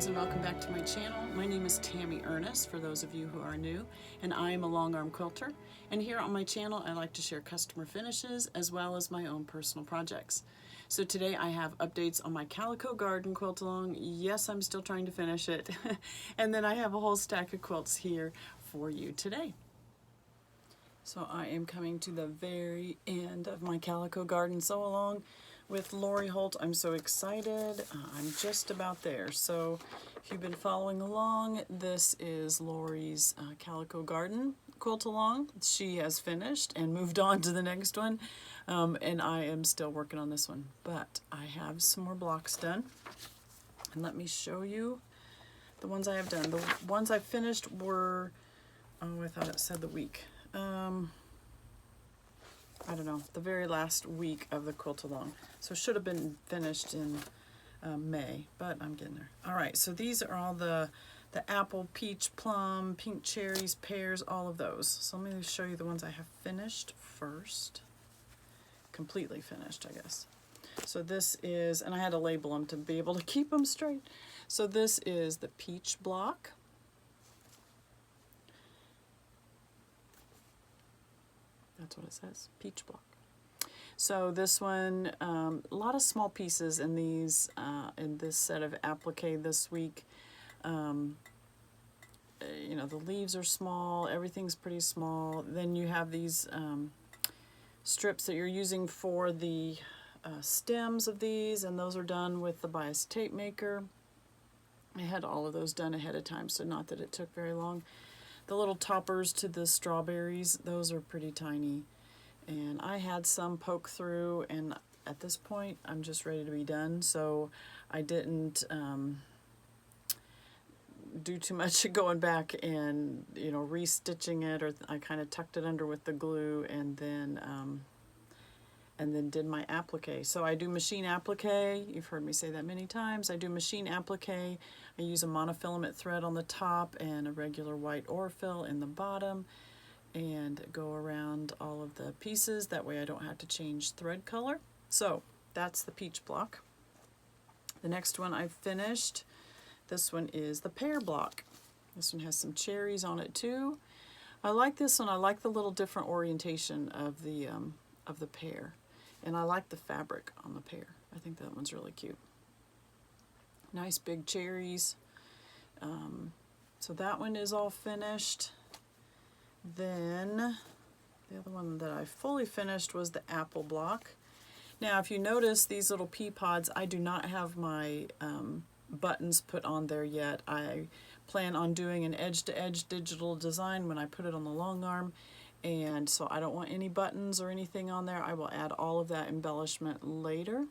friends, and welcome back to my channel. My name is Tammy Ernest, for those of you who are new, and I am a long arm quilter. And here on my channel I like to share customer finishes as well as my own personal projects. So today I have updates on my Calico Garden quilt along. Yes, I'm still trying to finish it. And then I have a whole stack of quilts here for you today. So I am coming to the very end of my Calico Garden sew along with Lori Holt. I'm so excited. I'm just about there. So if you've been following along, this is Lori's Calico Garden quilt along. She has finished and moved on to the next one, and I am still working on this one. But I have some more blocks done, and let me show you the ones I have done. The ones I finished were, oh, I thought it said the week. I don't know, the very last week of the quilt along. So it should have been finished in May, but I'm getting there. All right, so these are all the apple, peach, plum, pink cherries, pears, all of those. So let me show you the ones I have finished first. Completely finished, I guess. So this is, and I had to label them to be able to keep them straight. So this is the peach block. That's what it says, peach block. So this one, a lot of small pieces in these, in this set of applique this week. You know, the leaves are small, everything's pretty small. Then you have these strips that you're using for the stems of these, and those are done with the bias tape maker. I had all of those done ahead of time, so not that it took very long. The little toppers to the strawberries, those are pretty tiny. And I had some poke through, and at this point I'm just ready to be done. So I didn't do too much going back and, you know, restitching it, or I kind of tucked it under with the glue and then did my applique. So I do machine applique. You've heard me say that many times. I do machine applique. I use a monofilament thread on the top and a regular white Orfill in the bottom, and go around all of the pieces. That way I don't have to change thread color. So that's the peach block. The next one I've finished. This one is the pear block. This one has some cherries on it too. I like this one. I like the little different orientation of the pear. And I like the fabric on the pear. I think that one's really cute. Nice big cherries. So that one is all finished. Then the other one that I fully finished was the apple block. Now if you notice these little pea pods, I do not have my buttons put on there yet. I plan on doing an edge-to-edge digital design when I put it on the long arm. And so I don't want any buttons or anything on there. I will add all of that embellishment later.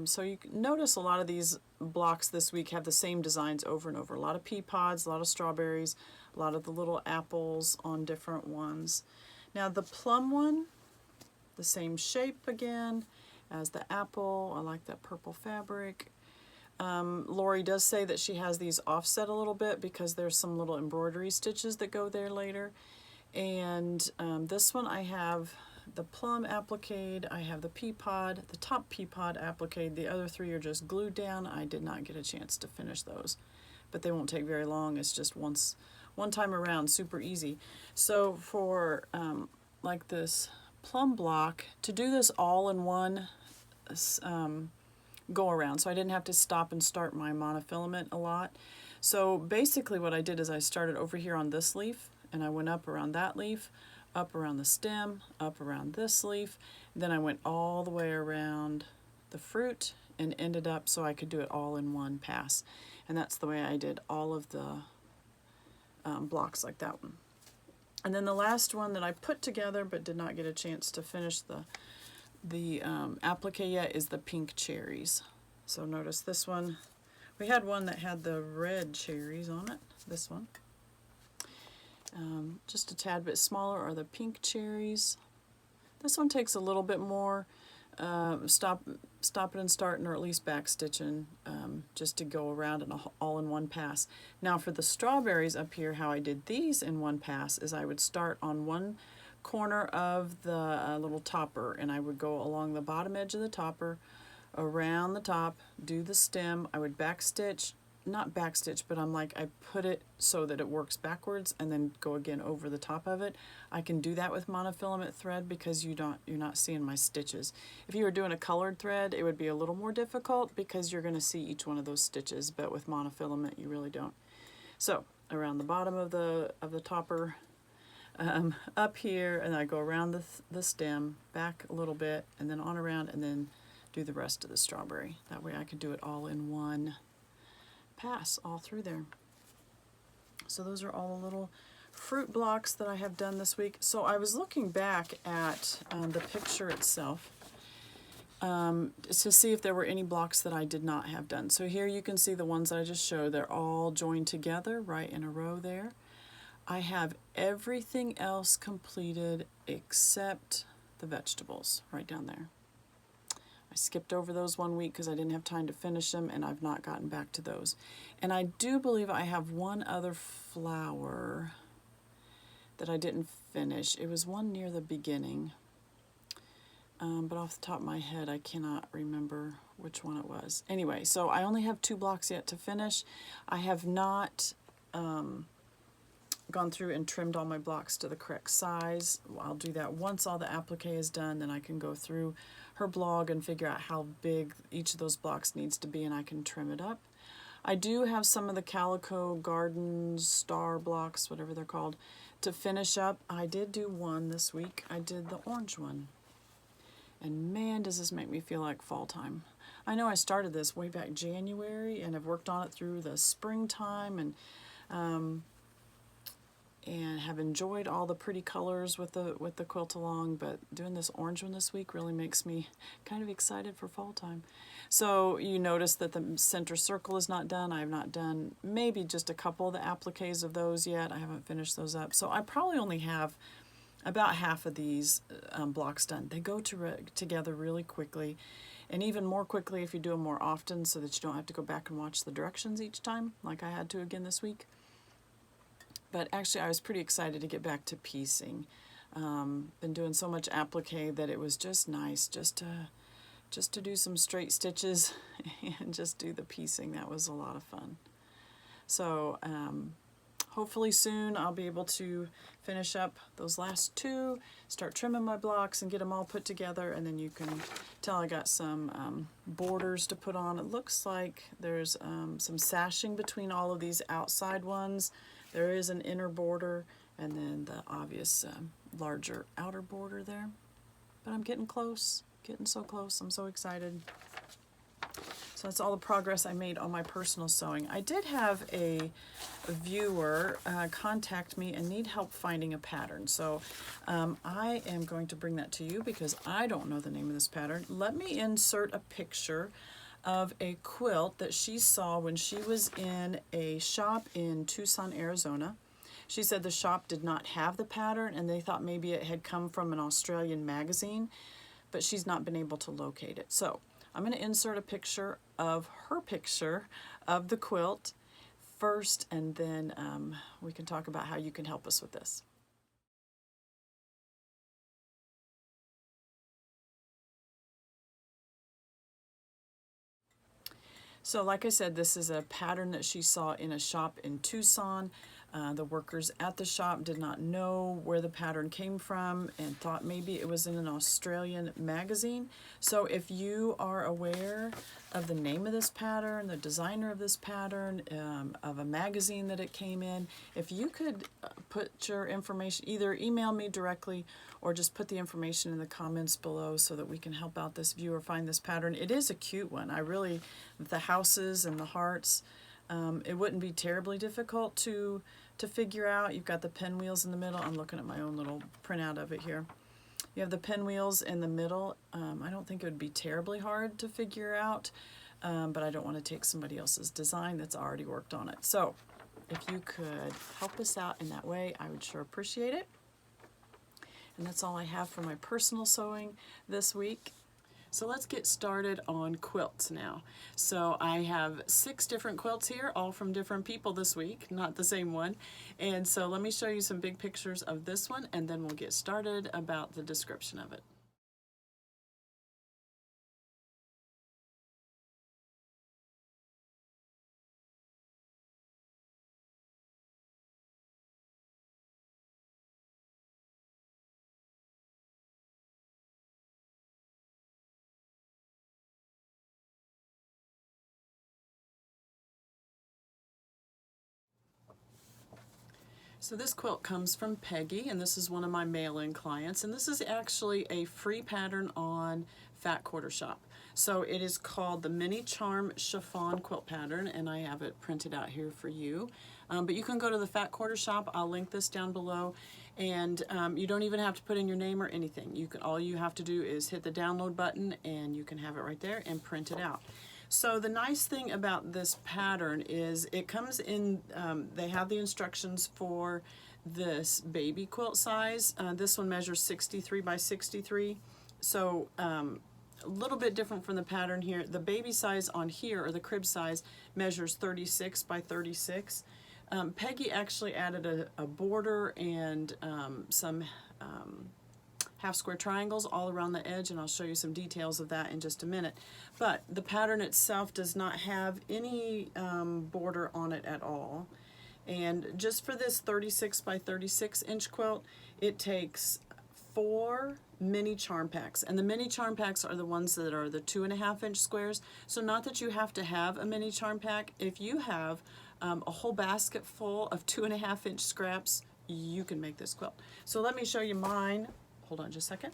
So you can notice a lot of these blocks this week have the same designs over and over. A lot of pea pods, a lot of strawberries, a lot of the little apples on different ones. Now the plum one, the same shape again as the apple. I like that purple fabric. Lori does say that she has these offset a little bit because there's some little embroidery stitches that go there later. And this one I have the plum applique, I have the pea pod, the top pea pod applique. The other three are just glued down. I did not get a chance to finish those, but they won't take very long. It's just one time around, super easy. So for like this plum block, to do this all in one go around, so I didn't have to stop and start my monofilament a lot. So basically what I did is I started over here on this leaf, and I went up around that leaf, up around the stem, up around this leaf, then I went all the way around the fruit and ended up so I could do it all in one pass. And that's the way I did all of the blocks like that one. And then the last one that I put together but did not get a chance to finish the applique yet is the pink cherries. So notice this one. We had one that had the red cherries on it. This one. Just a tad bit smaller are the pink cherries. This one takes a little bit more stopping and starting, or at least back stitching, just to go around it all in one pass. Now for the strawberries up here, how I did these in one pass is I would start on one corner of the little topper, and I would go along the bottom edge of the topper around the top, do the stem. I would backstitch, not backstitch, but I put it so that it works backwards and then go again over the top of it. I can do that with monofilament thread because you're not seeing my stitches. If you were doing a colored thread, it would be a little more difficult because you're going to see each one of those stitches, but with monofilament you really don't. So around the bottom of the topper, up here, and I go around the stem, back a little bit, and then on around, and then do the rest of the strawberry. That way I could do it all in one pass all through there. So those are all the little fruit blocks that I have done this week. So I was looking back at the picture itself to see if there were any blocks that I did not have done. So here you can see the ones that I just showed. They're all joined together right in a row there. I have everything else completed except the vegetables right down there. I skipped over those one week because I didn't have time to finish them, and I've not gotten back to those. And I do believe I have one other flower that I didn't finish. It was one near the beginning, but off the top of my head I cannot remember which one it was. Anyway, so I only have 2 blocks yet to finish. I have not gone through and trimmed all my blocks to the correct size. I'll do that once all the applique is done. Then I can go through her blog and figure out how big each of those blocks needs to be, and I can trim it up. I do have some of the Calico Garden star blocks, whatever they're called, to finish up. I did do one this week. I did the orange one. And man, does this make me feel like fall time. I know I started this way back January and have worked on it through the springtime, and have enjoyed all the pretty colors with the quilt along, but doing this orange one this week really makes me kind of excited for fall time. So you notice that the center circle is not done. I have not done maybe just a couple of the appliques of those yet. I haven't finished those up. So I probably only have about half of these blocks done. They go together really quickly, and even more quickly if you do them more often so that you don't have to go back and watch the directions each time like I had to again this week. But actually I was pretty excited to get back to piecing. Been doing so much applique that it was just nice just to do some straight stitches and just do the piecing. That was a lot of fun. So hopefully soon I'll be able to finish up those last 2, start trimming my blocks and get them all put together, and then you can tell I got some borders to put on. It looks like there's some sashing between all of these outside ones. There is an inner border and then the obvious larger outer border there. But I'm getting close, getting so close. I'm so excited. So that's all the progress I made on my personal sewing. I did have a viewer contact me and need help finding a pattern. So I am going to bring that to you because I don't know the name of this pattern. Let me insert a picture of a quilt that she saw when she was in a shop in Tucson, Arizona. She said the shop did not have the pattern and they thought maybe it had come from an Australian magazine, but she's not been able to locate it. So I'm going to insert a picture of her picture of the quilt first, and then we can talk about how you can help us with this. So like I said, this is a pattern that she saw in a shop in Tucson. The workers at the shop did not know where the pattern came from and thought maybe it was in an Australian magazine. So if you are aware of the name of this pattern, the designer of this pattern, of a magazine that it came in, if you could put your information, either email me directly or just put the information in the comments below so that we can help out this viewer find this pattern. It is a cute one. I really, the houses and the hearts, it wouldn't be terribly difficult to figure out. You've got the pinwheels in the middle. I'm looking at my own little printout of it here. You have the pinwheels in the middle. I don't think it would be terribly hard to figure out, but I don't want to take somebody else's design that's already worked on it. So if you could help us out in that way, I would sure appreciate it. And that's all I have for my personal sewing this week. So let's get started on quilts now. So I have 6 different quilts here, all from different people this week, not the same one. And so let me show you some big pictures of this one, and then we'll get started about the description of it. So this quilt comes from Peggy, and this is one of my mail-in clients, and this is actually a free pattern on Fat Quarter Shop. So it is called the Mini Charm Chiffon quilt pattern, and I have it printed out here for you. But you can go to the Fat Quarter Shop. I'll link this down below, and you don't even have to put in your name or anything. You can, all you have to do is hit the download button, and you can have it right there and print it out. So the nice thing about this pattern is it comes in, they have the instructions for this baby quilt size. This one measures 63 by 63. So a little bit different from the pattern here. The baby size on here, or the crib size, measures 36 by 36. Peggy actually added a border and some half square triangles all around the edge, and I'll show you some details of that in just a minute. But the pattern itself does not have any border on it at all. And just for this 36 by 36 inch quilt, it takes 4 mini charm packs, and the mini charm packs are the ones that are the 2.5 inch squares. So not that you have to have a mini charm pack. If you have a whole basket full of 2.5 inch scraps, you can make this quilt. So let me show you mine. Hold on just a second.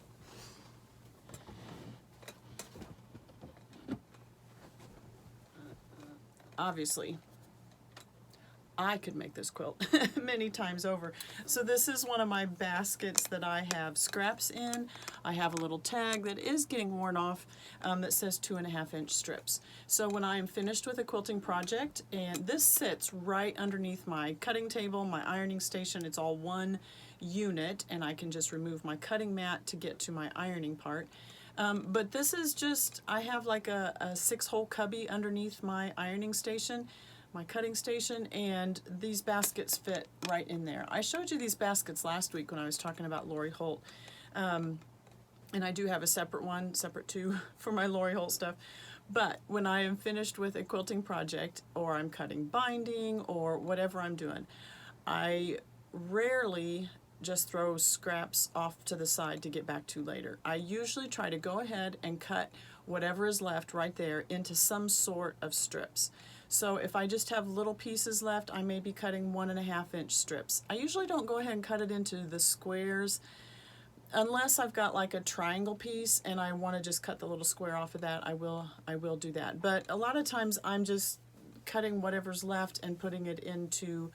Obviously, I could make this quilt many times over. So this is one of my baskets that I have scraps in. I have a little tag that is getting worn off that says 2.5 inch strips. So when I am finished with a quilting project, and this sits right underneath my cutting table, my ironing station, it's all one unit, and I can just remove my cutting mat to get to my ironing part. But this is just, I have like a 6-hole cubby underneath my ironing station, my cutting station, and these baskets fit right in there. I showed you these baskets last week when I was talking about Lori Holt, and I do have a separate one, separate two, for my Lori Holt stuff. But when I am finished with a quilting project, or I'm cutting binding, or whatever I'm doing, I rarely just throw scraps off to the side to get back to later. I usually try to go ahead and cut whatever is left right there into some sort of strips. So if I just have little pieces left, I may be cutting 1.5 inch strips. I usually don't go ahead and cut it into the squares unless I've got like a triangle piece and I want to just cut the little square off of that. I will do that. But a lot of times I'm just cutting whatever's left and putting it into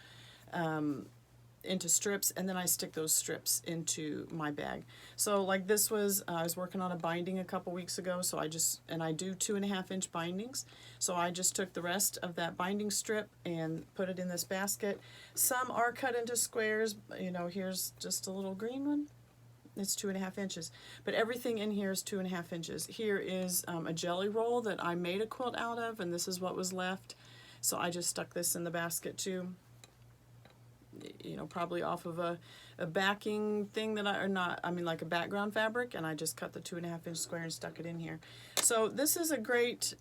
strips, and then I stick those strips into my bag. So like this was, I was working on a binding a couple weeks ago, so I do 2.5 inch bindings. So I just took the rest of that binding strip and put it in this basket. Some are cut into squares, you know, here's just a little green one. It's 2.5 inches, but everything in here is 2.5 inches. Here is a jelly roll that I made a quilt out of, and this is what was left. So I just stuck this in the basket too. You know, probably off of a backing thing that like a background fabric, and I just cut the 2.5 inch square and stuck it in here. So this is a great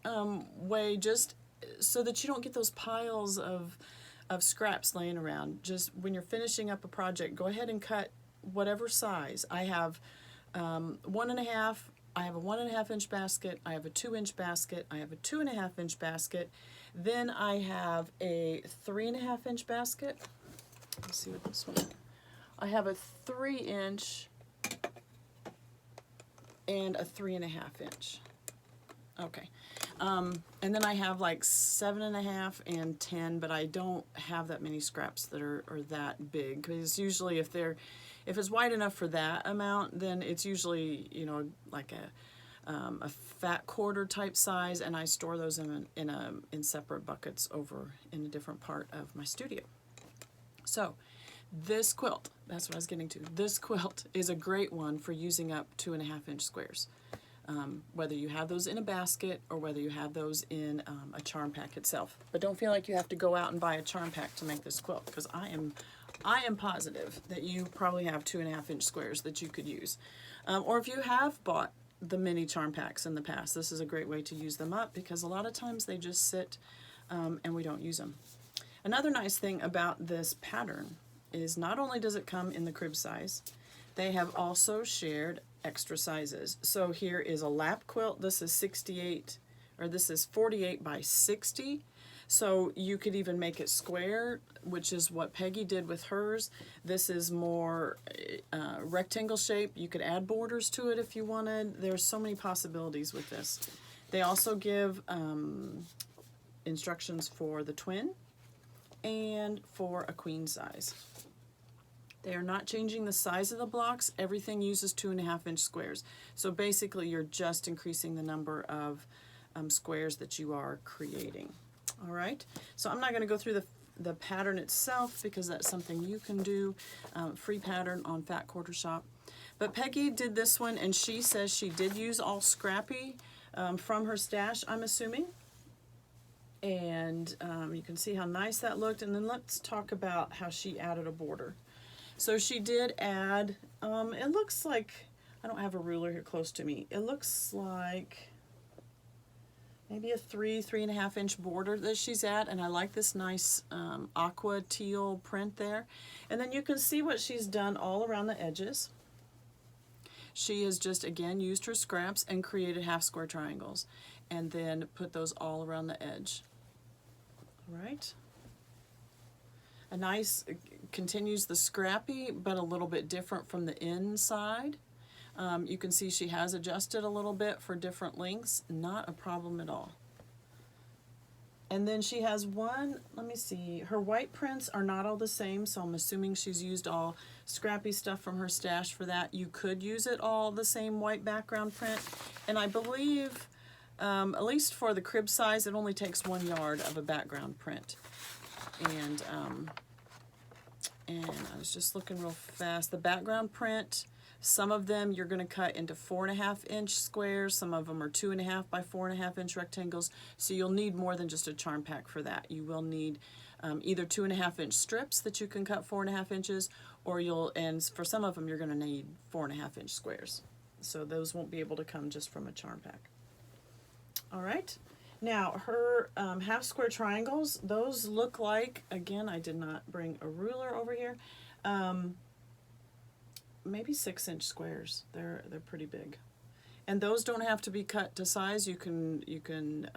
way, just so that you don't get those piles of scraps laying around. Just when you're finishing up a project, go ahead and cut whatever size. I have 1.5, I have a 1.5 inch basket, I have a 2 inch basket, I have a 2.5 inch basket, then I have a 3.5 inch basket. Let's see what this one. I have a 3 inch and a 3.5 inch. Okay. And then I have like 7.5 and 10, but I don't have that many scraps that are that big, because usually if it's wide enough for that amount, then it's usually, you know, like a fat quarter type size, and I store those in separate buckets over in a different part of my studio. So this quilt, that's what I was getting to. This quilt is a great one for using up 2.5 inch squares. Whether you have those in a basket or whether you have those in a charm pack itself. But don't feel like you have to go out and buy a charm pack to make this quilt, because I am positive that you probably have 2.5 inch squares that you could use. Or if you have bought the mini charm packs in the past, this is a great way to use them up, because a lot of times they just sit and we don't use them. Another nice thing about this pattern is not only does it come in the crib size, they have also shared extra sizes. So here is a lap quilt. This is 48 by 60. So you could even make it square, which is what Peggy did with hers. This is more rectangle shape. You could add borders to it if you wanted. There's so many possibilities with this. They also give instructions for the twin and for a queen size. They are not changing the size of the blocks. Everything uses 2.5-inch squares. So basically you're just increasing the number of squares that you are creating. All right, so I'm not going to go through the pattern itself because that's something you can do, free pattern on Fat Quarter Shop. But Peggy did this one, and she says she did use all scrappy from her stash, I'm assuming. And you can see how nice that looked. And then let's talk about how she added a border. So she did add, it looks like, I don't have a ruler here close to me. It looks like maybe a 3.5-inch border that she's at, and I like this nice aqua teal print there. And then you can see what she's done all around the edges. She has just, again, used her scraps and created half square triangles, and then put those all around the edge. All right. A nice, continues the scrappy, but a little bit different from the inside. You can see she has adjusted a little bit for different lengths. Not a problem at all. And then she has one, let me see, her white prints are not all the same, so I'm assuming she's used all scrappy stuff from her stash for that. You could use it all the same white background print. And I believe, at least for the crib size, it only takes 1 yard of a background print. And I was just looking real fast. The background print, some of them you're going to cut into 4.5-inch squares. Some of them are 2.5 by 4.5-inch rectangles. So you'll need more than just a charm pack for that. You will need either 2.5-inch strips that you can cut 4.5 inches, or and for some of them you're going to need 4.5-inch squares. So those won't be able to come just from a charm pack. All right. Now her half square triangles, those look like, again, I did not bring a ruler over here. Maybe 6-inch squares. They're pretty big, and those don't have to be cut to size. You can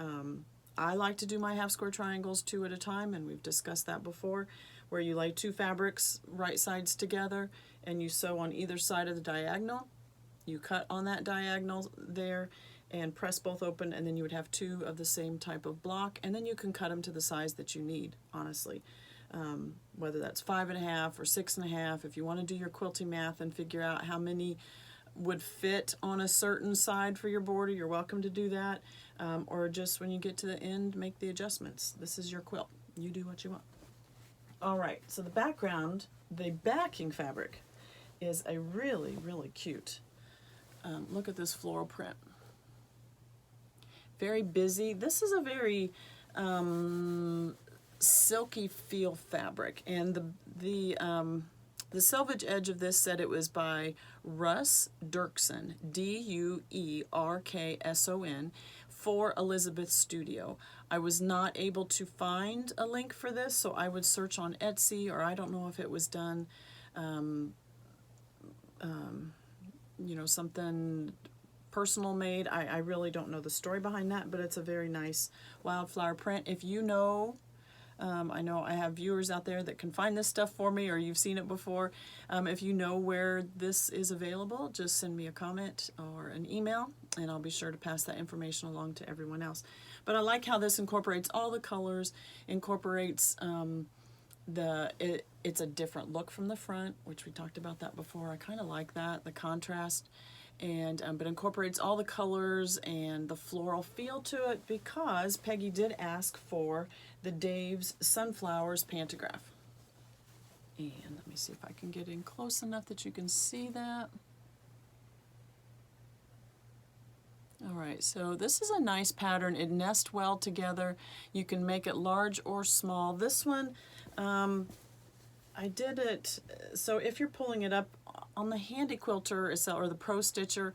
I like to do my half square triangles 2 at a time, and we've discussed that before, where you lay 2 fabrics right sides together and you sew on either side of the diagonal. You cut on that diagonal there and press both open, and then you would have 2 of the same type of block, and then you can cut them to the size that you need, honestly. Whether that's 5.5 or 6.5, if you want to do your quilting math and figure out how many would fit on a certain side for your border, you're welcome to do that. Or just when you get to the end, make the adjustments. This is your quilt. You do what you want. All right, so the background, the backing fabric is a really, really cute. Look at this floral print. Very busy. This is a very silky feel fabric, and the selvage edge of this said it was by Russ Duerkson, Duerkson, for Elizabeth Studio. I was not able to find a link for this, so I would search on Etsy, or I don't know if it was done, you know, something personal made. I really don't know the story behind that, but it's a very nice wildflower print. If you know, I know I have viewers out there that can find this stuff for me, or you've seen it before. If you know where this is available, just send me a comment or an email, and I'll be sure to pass that information along to everyone else. But I like how this incorporates all the colors, incorporates it's a different look from the front, which we talked about that before. I kind of like that, the contrast, and but incorporates all the colors and the floral feel to it, because Peggy did ask for the Dave's Sunflowers Pantograph. And let me see if I can get in close enough that you can see that. All right, so this is a nice pattern. It nests well together. You can make it large or small. This one, I did it, so if you're pulling it up on the Handy Quilter or the Pro Stitcher,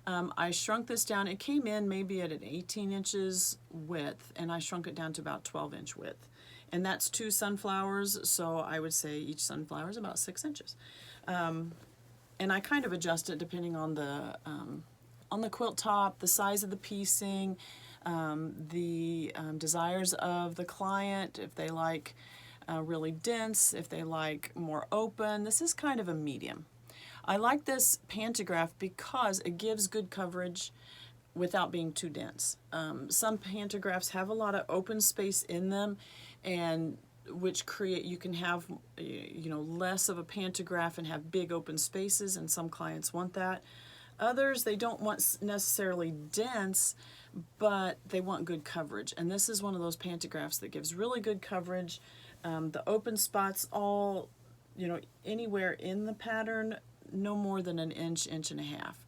I shrunk this down. It came in maybe at an 18 inches width, and I shrunk it down to about 12-inch width. And that's 2 sunflowers, so I would say each sunflower is about 6 inches. And I kind of adjust it depending on the quilt top, the size of the piecing, the desires of the client, if they like really dense, if they like more open. This is kind of a medium. I like this Pantograph because it gives good coverage without being too dense. Some pantographs have a lot of open space in them, and which create, you can have less of a pantograph and have big open spaces, and some clients want that. Others, they don't want necessarily dense, but they want good coverage, and this is one of those pantographs that gives really good coverage. The open spots all, anywhere in the pattern, no more than an inch, inch and a half.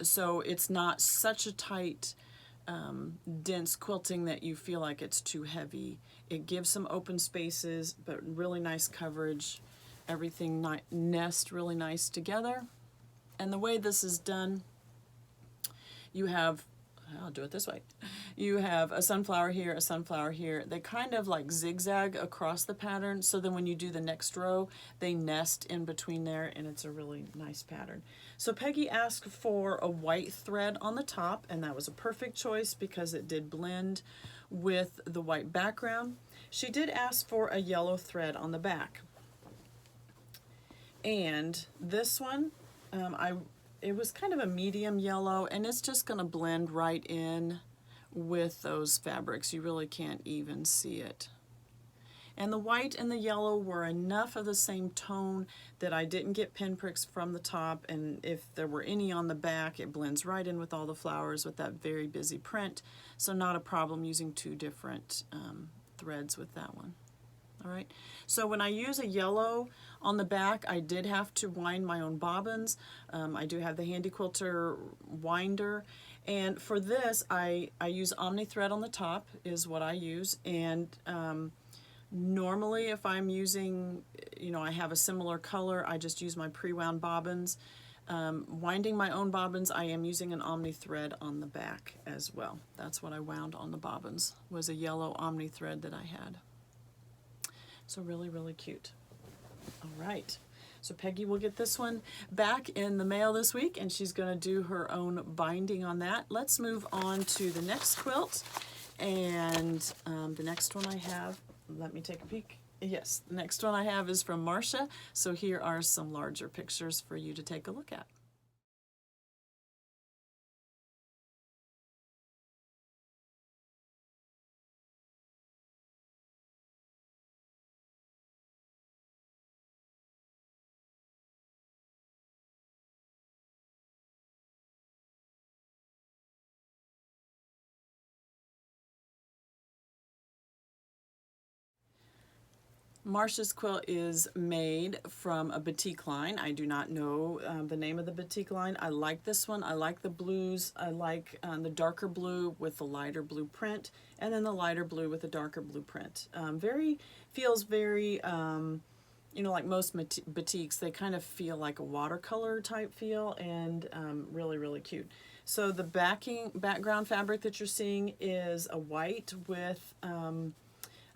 So it's not such a tight, dense quilting that you feel like it's too heavy. It gives some open spaces, but really nice coverage. Everything nest really nice together. And the way this is done, you have, I'll do it this way. You have a sunflower here, a sunflower here. They kind of like zigzag across the pattern, so then when you do the next row, they nest in between there, and it's a really nice pattern. So Peggy asked for a white thread on the top, and that was a perfect choice because it did blend with the white background. She did ask for a yellow thread on the back. And this one, it was kind of a medium yellow, and it's just going to blend right in with those fabrics. You really can't even see it. And the white and the yellow were enough of the same tone that I didn't get pinpricks from the top, and if there were any on the back, it blends right in with all the flowers with that very busy print. So not a problem using two different threads with that one. All right, so when I use a yellow on the back, I did have to wind my own bobbins. I do have the Handy Quilter winder, and for this I use Omni thread on the top is what I use. And normally if I'm using, I have a similar color, I just use my pre-wound bobbins. Winding my own bobbins, I am using an Omni thread on the back as well. That's what I wound on the bobbins, was a yellow Omni thread that I had. So really, really cute. All right, so Peggy will get this one back in the mail this week, and she's going to do her own binding on that. Let's move on to the next quilt, and the next one I have, let me take a peek. Yes, the next one I have is from Marsha, so here are some larger pictures for you to take a look at. Marsha's quilt is made from a batik line. I do not know the name of the batik line. I like this one. I like the blues. I like the darker blue with the lighter blue print, and then the lighter blue with the darker blue print. Feels very, like most batiks, they kind of feel like a watercolor type feel, and really, really cute. So the background fabric that you're seeing is a white with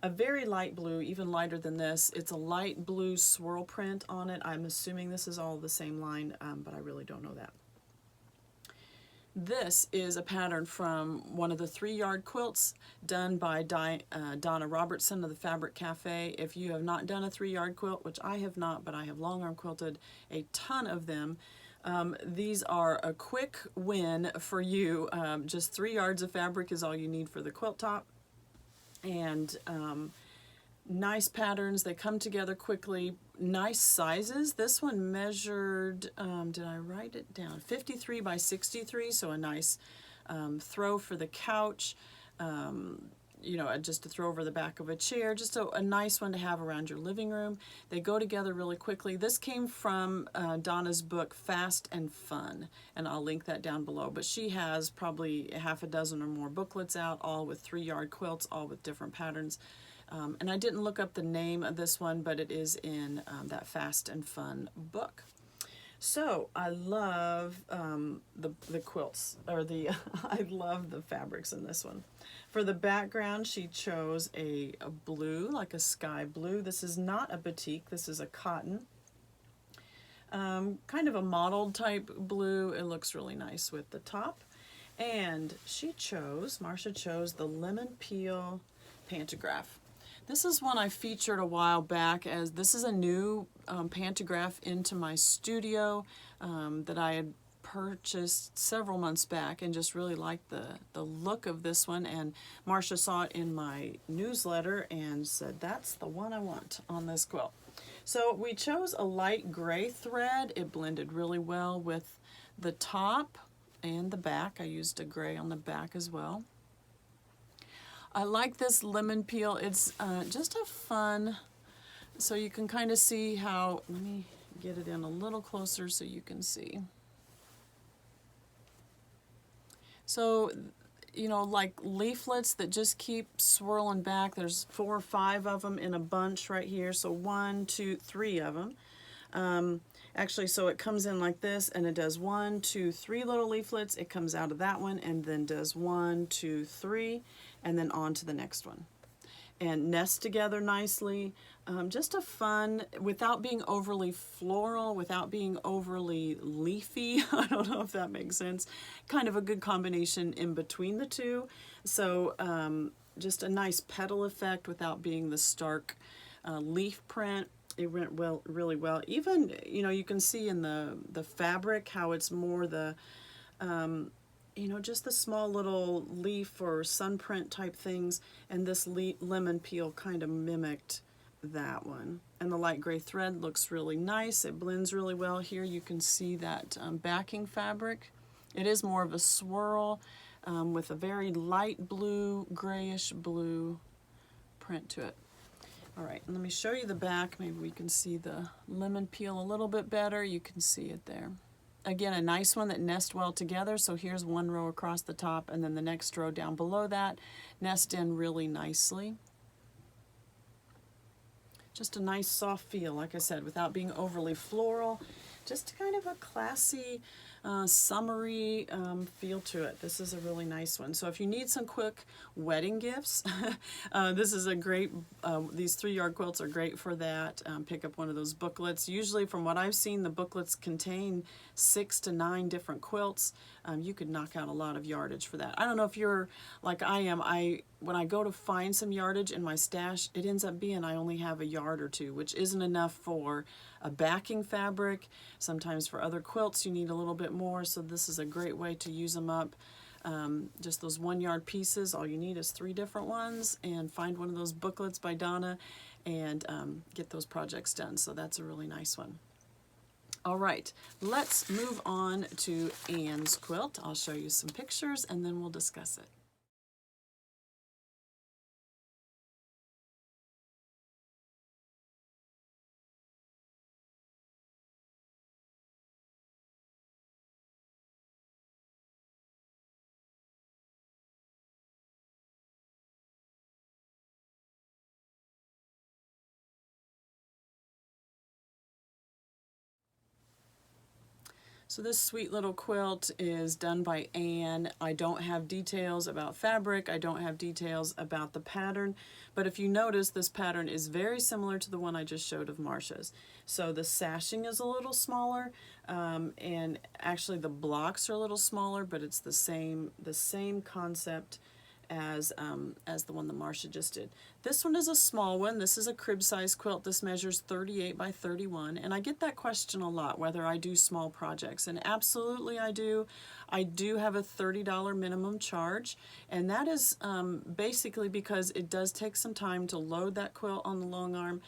a very light blue, even lighter than this. It's a light blue swirl print on it. I'm assuming this is all the same line, but I really don't know that. This is a pattern from one of the 3-yard quilts done by Donna Robertson of the Fabric Cafe. If you have not done a 3-yard quilt, which I have not, but I have long arm quilted a ton of them, these are a quick win for you. Just 3 yards of fabric is all you need for the quilt top. And nice patterns, they come together quickly, nice sizes. This one measured, did I write it down, 53 by 63, so a nice throw for the couch, just to throw over the back of a chair, just a nice one to have around your living room. They go together really quickly. This came from Donna's book, Fast and Fun, and I'll link that down below. But she has probably half a dozen or more booklets out, all with 3-yard quilts, all with different patterns. And I didn't look up the name of this one, but it is in that Fast and Fun book. So I love the quilts, or I love the fabrics in this one. For the background, she chose a blue, like a sky blue. This is not a batik, this is a cotton. Kind of a mottled type blue. It looks really nice with the top. And Marsha chose the lemon peel Pantograph. This is one I featured a while back, as this is a new Pantograph into my studio that I had purchased several months back, and just really liked the look of this one. And Marsha saw it in my newsletter and said, that's the one I want on this quilt. So we chose a light gray thread. It blended really well with the top and the back. I used a gray on the back as well. I like this lemon peel. It's just a fun, so you can kind of see how, let me get it in a little closer so you can see. So, you know, like leaflets that just keep swirling back. There's 4 or 5 of them in a bunch right here. So 1, 2, 3 of them. Actually, so it comes in like this, and it does 1, 2, 3 little leaflets. It comes out of that one and then does 1, 2, 3, and then on to the next one. And nest together nicely. Just a fun, without being overly floral, without being overly leafy. I don't know if that makes sense. Kind of a good combination in between the two. So just a nice petal effect without being the stark leaf print. It went well, really well. Even, you know, you can see in the fabric how it's more the, you know, just the small little leaf or sun print type things. And this lemon peel kind of mimicked that one. And the light gray thread looks really nice. It blends really well. Here you can see that backing fabric. It is more of a swirl with a very light blue, grayish blue print to it. All right, let me show you the back. Maybe we can see the lemon peel a little bit better. You can see it there. Again, a nice one that nests well together. So here's one row across the top, and then the next row down below that nest in really nicely. Just a nice soft feel, like I said, without being overly floral. Just kind of a classy, summery feel to it. This is a really nice one. So if you need some quick wedding gifts, this is a great, these 3-yard quilts are great for that. Pick up one of those booklets. Usually, from what I've seen, the booklets contain 6 to 9 different quilts. You could knock out a lot of yardage for that. I don't know if you're like I am. When I go to find some yardage in my stash, it ends up being I only have a yard or 2, which isn't enough for a backing fabric. Sometimes for other quilts you need a little bit more, so this is a great way to use them up. Just those 1-yard pieces, all you need is 3 different ones, and find one of those booklets by Donna and get those projects done. So that's a really nice one. All right, let's move on to Anne's quilt. I'll show you some pictures and then we'll discuss it. So this sweet little quilt is done by Anne. I don't have details about fabric. I don't have details about the pattern. But if you notice, this pattern is very similar to the one I just showed of Marsha's. So the sashing is a little smaller, and actually the blocks are a little smaller, but it's the same concept as the one that Marsha just did. This one is a small one. This is a crib size quilt. This measures 38 by 31, and I get that question a lot, whether I do small projects, and absolutely I do. I do have a $30 minimum charge, and that is basically because it does take some time to load that quilt on the long arm,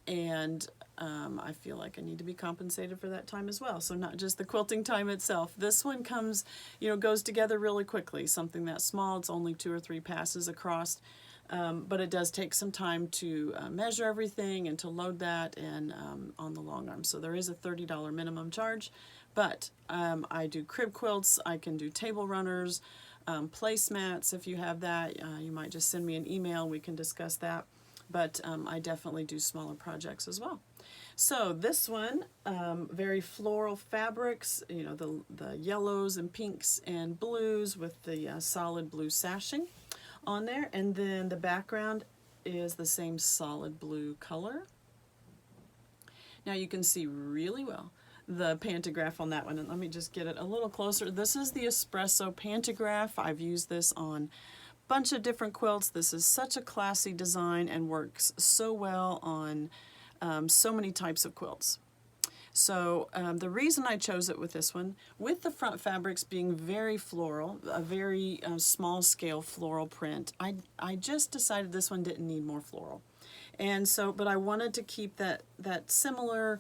and I feel like I need to be compensated for that time as well. So not just the quilting time itself. This one comes, you know, goes together really quickly. Something that small, it's only 2 or 3 passes across, but it does take some time to measure everything and to load that and on the long arm. So there is a $30 minimum charge, but I do crib quilts. I can do table runners, placemats. If you have that, you might just send me an email. We can discuss that. But I definitely do smaller projects as well. So this one, very floral fabrics, you know, the yellows and pinks and blues with the solid blue sashing on there. And then the background is the same solid blue color. Now you can see really well the pantograph on that one. And let me just get it a little closer. This is the espresso pantograph. I've used this on a bunch of different quilts. This is such a classy design and works so well on so many types of quilts. So the reason I chose it with this one, with the front fabrics being very floral, a very small scale floral print, I just decided this one didn't need more floral. And so, but I wanted to keep that similar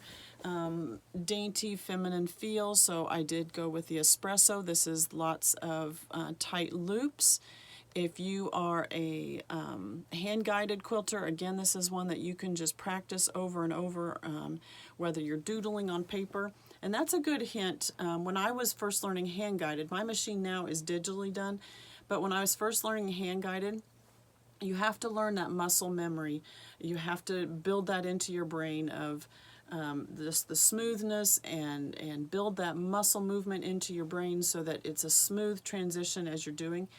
dainty feminine feel, so I did go with the espresso. This is lots of tight loops. If you are a hand-guided quilter, again, this is one that you can just practice over and over, whether you're doodling on paper. And that's a good hint. When I was first learning hand-guided, my machine now is digitally done, but when I was first learning hand-guided, you have to learn that muscle memory. You have to build that into your brain of the smoothness and build that muscle movement into your brain so that it's a smooth transition as you're doing.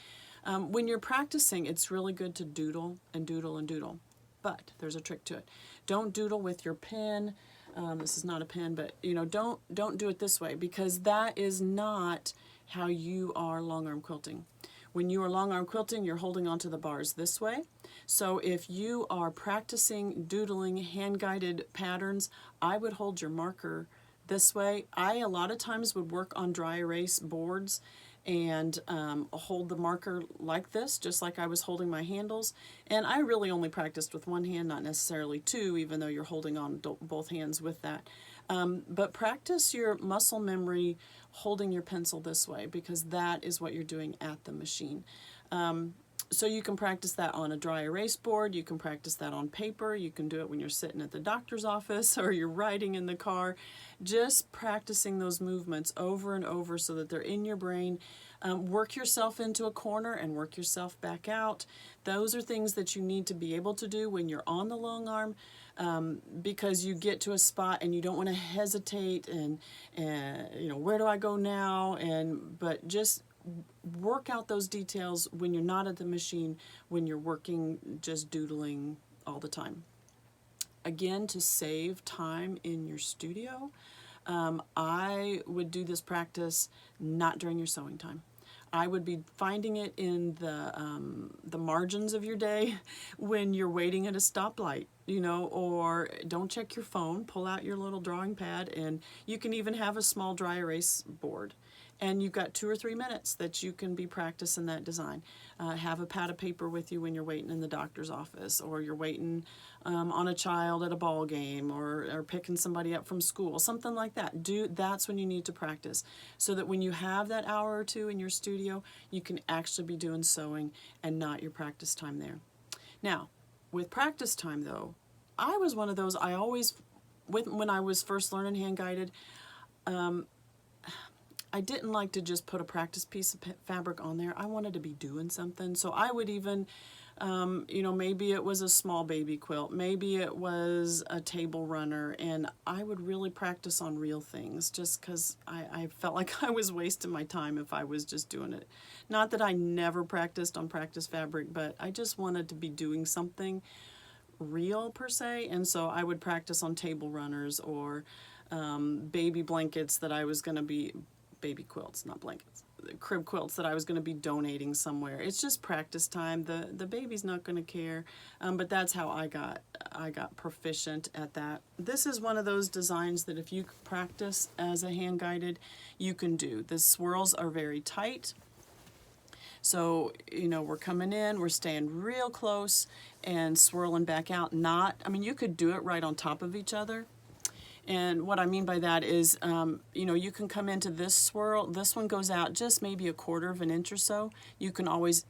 When you're practicing, it's really good to doodle and doodle and doodle, but there's a trick to it. Don't doodle with your pen. This is not a pen, but you know, don't do it this way, because that is not how you are long arm quilting. When you are long arm quilting, you're holding onto the bars this way. So if you are practicing doodling hand-guided patterns, I would hold your marker this way. I a lot of times would work on dry erase boards and hold the marker like this, just like I was holding my handles. And I really only practiced with one hand, not necessarily two, even though you're holding on both hands with that. But practice your muscle memory holding your pencil this way, because that is what you're doing at the machine. So you can practice that on a dry erase board, you can practice that on paper, you can do it when you're sitting at the doctor's office or you're riding in the car. Just practicing those movements over and over so that they're in your brain. Work yourself into a corner and work yourself back out. Those are things that you need to be able to do when you're on the long arm, because you get to a spot and you don't want to hesitate and you know, where do I go now? But just work out those details when you're not at the machine, when you're working, just doodling all the time. Again, to save time in your studio, I would do this practice not during your sewing time. I would be finding it in the margins of your day when you're waiting at a stoplight, you know, or don't check your phone, pull out your little drawing pad, and you can even have a small dry erase board. And you've got 2 or 3 minutes that you can be practicing that design. Have a pad of paper with you when you're waiting in the doctor's office, or you're waiting on a child at a ball game, or picking somebody up from school, something like that. That's when you need to practice, so that when you have that hour or two in your studio, you can actually be doing sewing and not your practice time there. Now, with practice time though, I was one of those, when I was first learning hand-guided, I didn't like to just put a practice piece of fabric on there. I wanted to be doing something. So I would even, you know, maybe it was a small baby quilt, maybe it was a table runner, and I would really practice on real things, just because I felt like I was wasting my time if I was just doing it. Not that I never practiced on practice fabric, but I just wanted to be doing something real per se, and so I would practice on table runners or baby blankets that I was going to be, baby quilts, not blankets, crib quilts that I was going to be donating somewhere. It's just practice time. The baby's not going to care, but that's how I got proficient at that. This is one of those designs that if you practice as a hand-guided, you can do. The swirls are very tight. So, you know, we're coming in, we're staying real close and swirling back out. I mean, you could do it right on top of each other. And what I mean by that is, you know, you can come into this swirl, this one goes out just maybe a 1/4 of an inch or so. You can always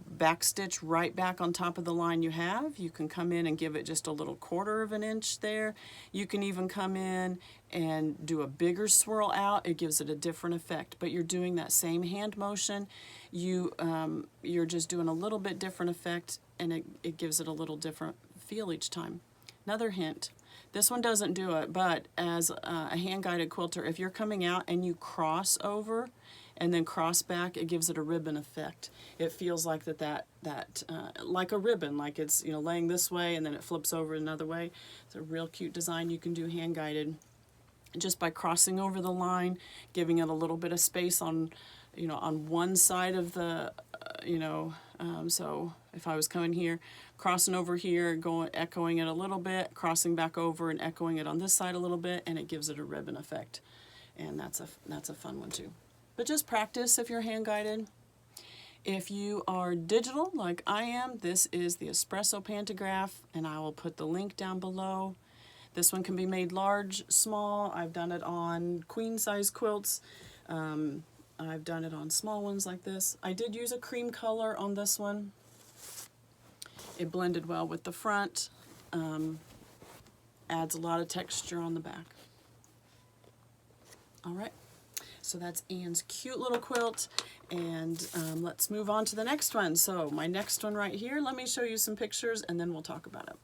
back stitch right back on top of the line you have. You can come in and give it just a little 1/4 of an inch there. You can even come in and do a bigger swirl out. It gives it a different effect, but you're doing that same hand motion. You're just doing a little bit different effect, and it gives it a little different feel each time. Another hint. This one doesn't do it, but as a hand-guided quilter, if you're coming out and you cross over and then cross back, it gives it a ribbon effect. It feels like that like a ribbon, like it's, you know, laying this way and then it flips over another way. It's a real cute design you can do hand-guided. just by crossing over the line, giving it a little bit of space on, you know, on one side of the, so if I was coming here, crossing over here, going, echoing it a little bit, crossing back over and echoing it on this side a little bit, and it gives it a ribbon effect. And that's a fun one too. But just practice if you're hand guided. If you are digital like I am, this is the Espresso Pantograph, and I will put the link down below. This one can be made large, small. I've done it on queen size quilts. I've done it on small ones like this. I did use a cream color on this one. It blended well with the front. Adds a lot of texture on the back. All right, so that's Anne's cute little quilt, and let's move on to the next one. So my next one right here, let me show you some pictures and then we'll talk about it.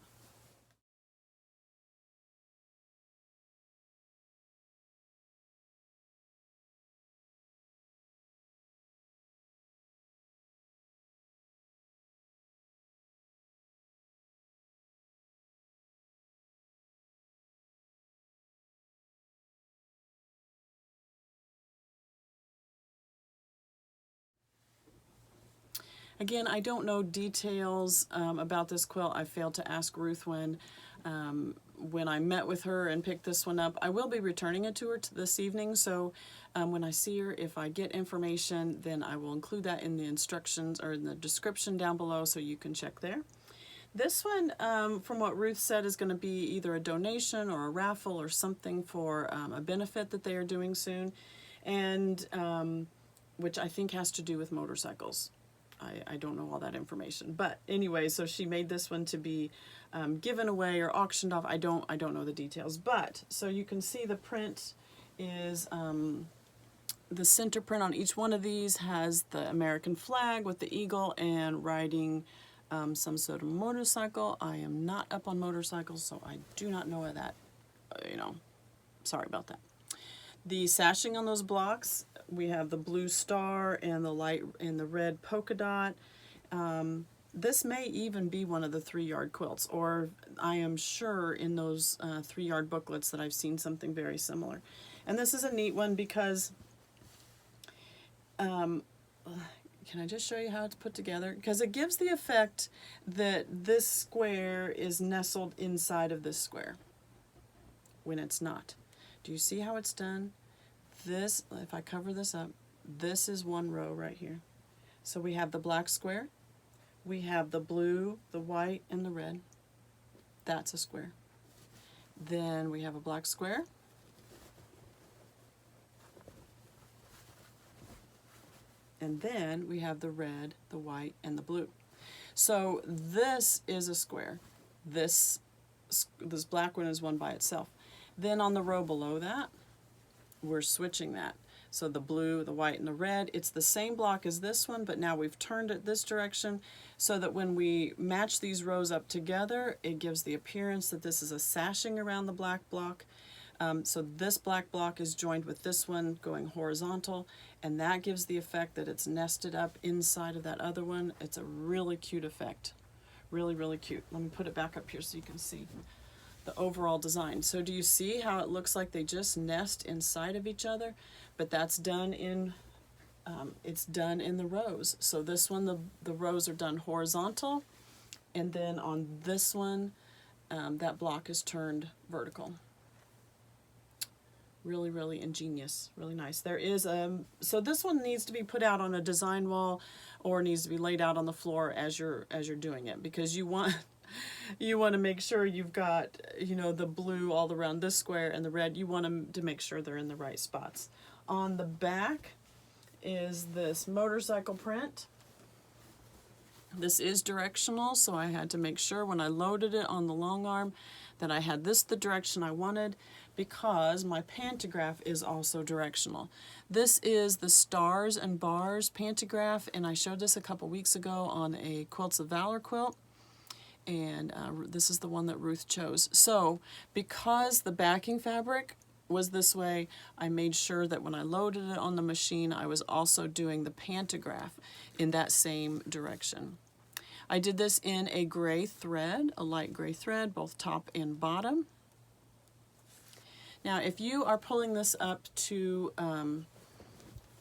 Again, I don't know details about this quilt. I failed to ask Ruth when I met with her and picked this one up. I will be returning it to her this evening, so when I see her, if I get information, then I will include that in the instructions or in the description down below so you can check there. This one, from what Ruth said, is going to be either a donation or a raffle or something for a benefit that they are doing soon, and which I think has to do with motorcycles. I don't know all that information, but anyway, so she made this one to be given away or auctioned off. I don't know the details, but so you can see the print is the center print on each one of these has the American flag with the eagle and riding some sort of motorcycle. I am not up on motorcycles, so I do not know that. Sorry about that. The sashing on those blocks, we have the blue star and the light and the red polka dot. This may even be one of the 3-yard quilts, or I am sure in those 3-yard booklets that I've seen something very similar. And this is a neat one because, can I just show you how it's put together? Because it gives the effect that this square is nestled inside of this square when it's not. Do you see how it's done? This, if I cover this up, this is one row right here. So we have the black square, we have the blue, the white, and the red. That's a square. Then we have a black square. And then we have the red, the white, and the blue. So this is a square. This black one is one by itself. Then on the row below that, we're switching that. So the blue, the white, and the red, it's the same block as this one, but now we've turned it this direction so that when we match these rows up together, it gives the appearance that this is a sashing around the black block. So this black block is joined with this one going horizontal, and that gives the effect that it's nested up inside of that other one. It's a really cute effect. Really, really cute. Let me put it back up here so you can see the overall design. So do you see how it looks like they just nest inside of each other? But that's done in, it's done in the rows. So this one, the rows are done horizontal, and then on this one, that block is turned vertical. Really, really ingenious, really nice. There is so this one needs to be put out on a design wall or needs to be laid out on the floor as you're doing it, because you want to make sure you've got, the blue all around this square and the red. You want them to make sure they're in the right spots. On the back is this motorcycle print. This is directional, so I had to make sure when I loaded it on the Longarm that I had this the direction I wanted, because my pantograph is also directional. This is the Stars and Bars pantograph, and I showed this a couple weeks ago on a Quilts of Valor quilt. And this is the one that Ruth chose. So because the backing fabric was this way, I made sure that when I loaded it on the machine, I was also doing the pantograph in that same direction. I did this in a gray thread, a light gray thread, both top and bottom. Now, if you are pulling this up to,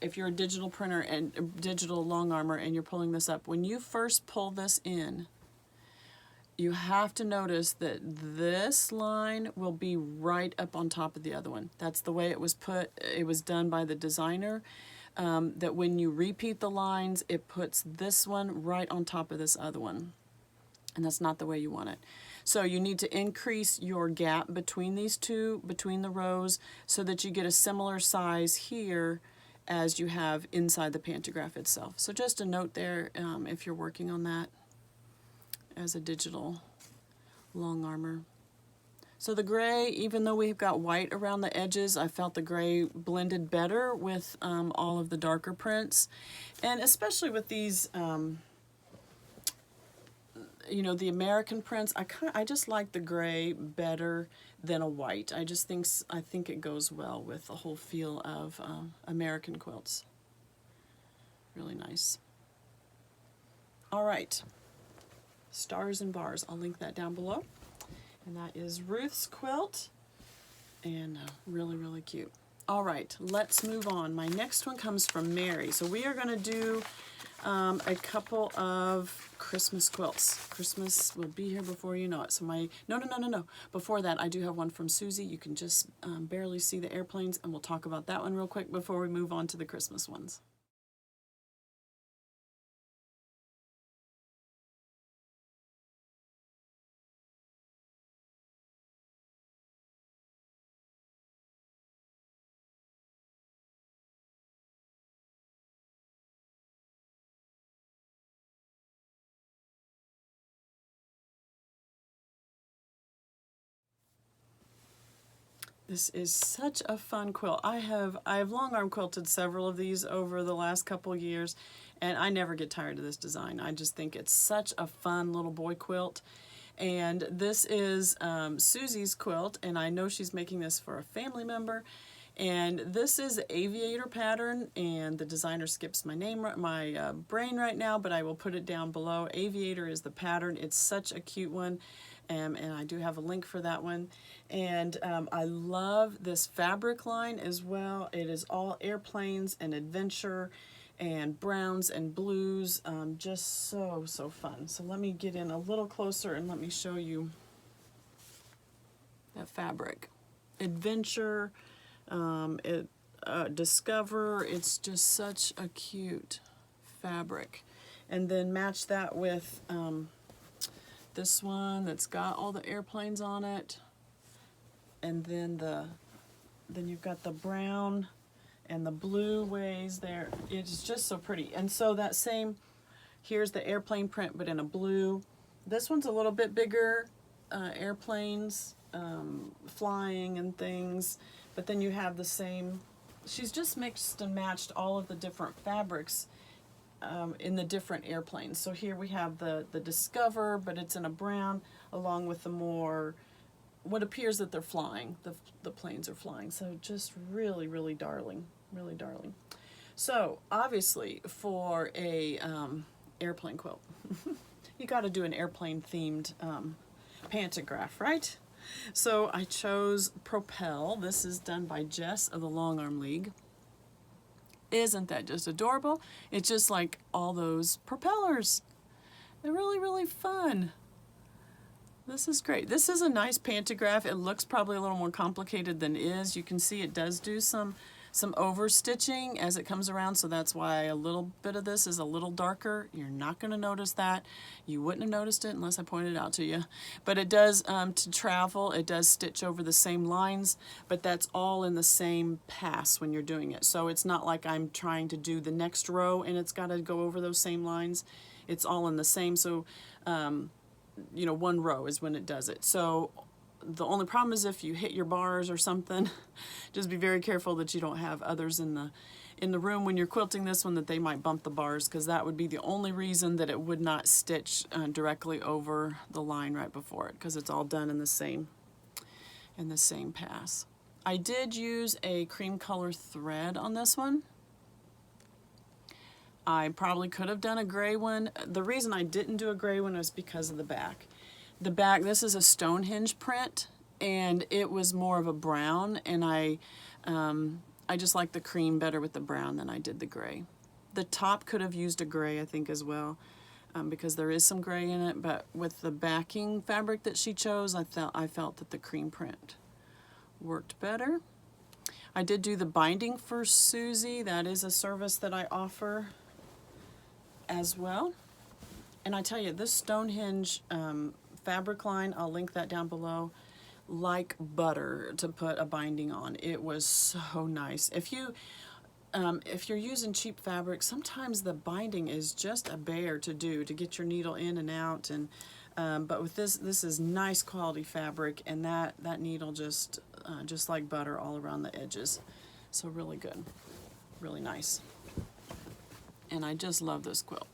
if you're a digital printer and a digital long armor and you're pulling this up, when you first pull this in, you have to notice that this line will be right up on top of the other one. That's the way it was put. It was done by the designer, that when you repeat the lines, it puts this one right on top of this other one. And that's not the way you want it. So you need to increase your gap between these two, between the rows, so that you get a similar size here as you have inside the pantograph itself. So just a note there, if you're working on that as a digital long armor. So the gray, even though we've got white around the edges, I felt the gray blended better with all of the darker prints. And especially with these, you know, the American prints, I just like the gray better than a white. I think it goes well with the whole feel of American quilts. Really nice. All right. Stars and Bars. I'll link that down below. And that is Ruth's quilt. And really, really cute. All right, let's move on. My next one comes from Mary. So we are going to do a couple of Christmas quilts. Christmas will be here before you know it. So no. Before that, I do have one from Susie. You can just barely see the airplanes, and we'll talk about that one real quick before we move on to the Christmas ones. This is such a fun quilt. I have long arm quilted several of these over the last couple years, and I never get tired of this design. I just think it's such a fun little boy quilt. And this is Susie's quilt, and I know she's making this for a family member. And this is the Aviator pattern, and the designer skips my brain right now, but I will put it down below. Aviator is the pattern. It's such a cute one. And I do have a link for that one. And I love this fabric line as well. It is all airplanes and adventure and browns and blues. Just so fun. So let me get in a little closer and let me show you that fabric. Adventure, Discover. It's just such a cute fabric. And then match that with this one that's got all the airplanes on it, and then you've got the brown and the blue ways there. It's just so pretty. And so that same, here's the airplane print but in a blue. This one's a little bit bigger, airplanes flying and things, but then you have the same. She's just mixed and matched all of the different fabrics in the different airplanes. So here we have the Discover, but it's in a brown, along with the more, what appears that they're flying. The planes are flying. So just really, really darling. Really darling. So obviously for a airplane quilt, you got to do an airplane themed pantograph, right? So I chose Propel. This is done by Jess of the Long Arm League. Isn't that just adorable? It's just like all those propellers. They're really, really fun. This is great. This is a nice pantograph. It looks probably a little more complicated than it is. You can see it does do some over stitching as it comes around, so that's why a little bit of this is a little darker. You're not going to notice that. You wouldn't have noticed it unless I pointed it out to you. But it does, to travel, it does stitch over the same lines, but that's all in the same pass when you're doing it. So it's not like I'm trying to do the next row and it's got to go over those same lines. It's all in the same, so you know, one row is when it does it. So the only problem is if you hit your bars or something, just be very careful that you don't have others in the room when you're quilting this one, that they might bump the bars, because that would be the only reason that it would not stitch directly over the line right before it, because it's all done in the same pass. I did use a cream color thread on this one. I probably could have done a gray one. The reason I didn't do a gray one was because of the back. The back, this is a Stonehenge print, and it was more of a brown, and I just like the cream better with the brown than I did the gray. The top could have used a gray, I think, as well, because there is some gray in it, but with the backing fabric that she chose, I felt that the cream print worked better. I did do the binding for Susie. That is a service that I offer as well. And I tell you, this Stonehenge fabric line, I'll link that down below, like butter to put a binding on. It was so nice. If you're using cheap fabric, sometimes the binding is just a bear to do, to get your needle in and out. And but with this is nice quality fabric, and that needle just like butter all around the edges. So really good, really nice. And I just love this quilt.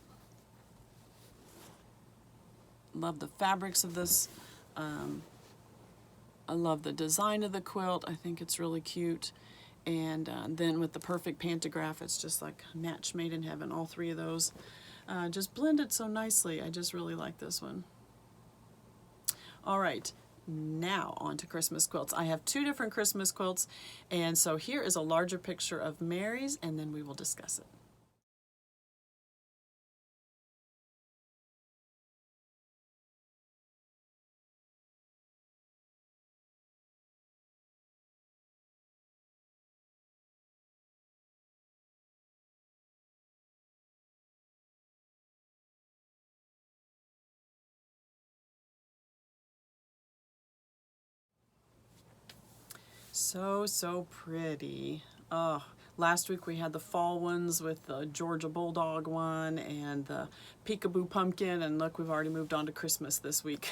Love the fabrics of this. I love the design of the quilt. I think it's really cute. And then with the perfect pantograph, it's just like a match made in heaven. All three of those just blended so nicely. I just really like this one. All right, now on to Christmas quilts. I have two different Christmas quilts, and so here is a larger picture of Mary's, and then we will discuss it. So pretty. Oh, last week we had the fall ones with the Georgia Bulldog one and the Peekaboo Pumpkin, and look, we've already moved on to Christmas this week.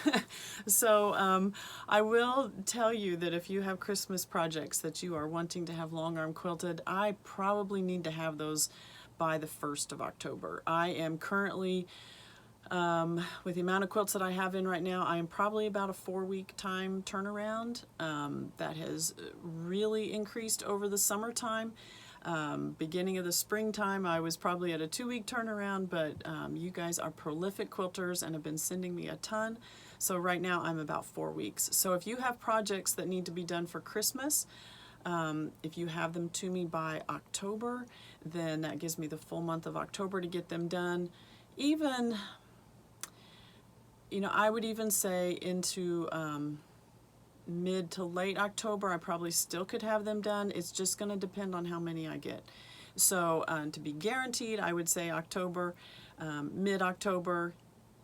So I will tell you that if you have Christmas projects that you are wanting to have long arm quilted, I probably need to have those by the 1st of October. I am currently with the amount of quilts that I have in right now, I am probably about a 4-week time turnaround. That has really increased over the summertime. Beginning of the springtime, I was probably at a 2-week turnaround, but you guys are prolific quilters and have been sending me a ton. So right now I'm about 4 weeks. So if you have projects that need to be done for Christmas, if you have them to me by October, then that gives me the full month of October to get them done. Even, you know, I would even say into mid to late October, I probably still could have them done. It's just going to depend on how many I get. So to be guaranteed, I would say October, mid-October,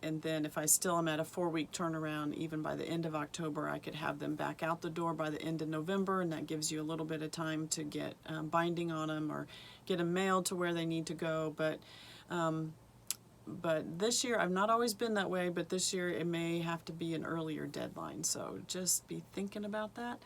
and then if I still am at a 4-week turnaround, even by the end of October, I could have them back out the door by the end of November, and that gives you a little bit of time to get binding on them or get them mailed to where they need to go. But this year, I've not always been that way, but this year it may have to be an earlier deadline. So just be thinking about that.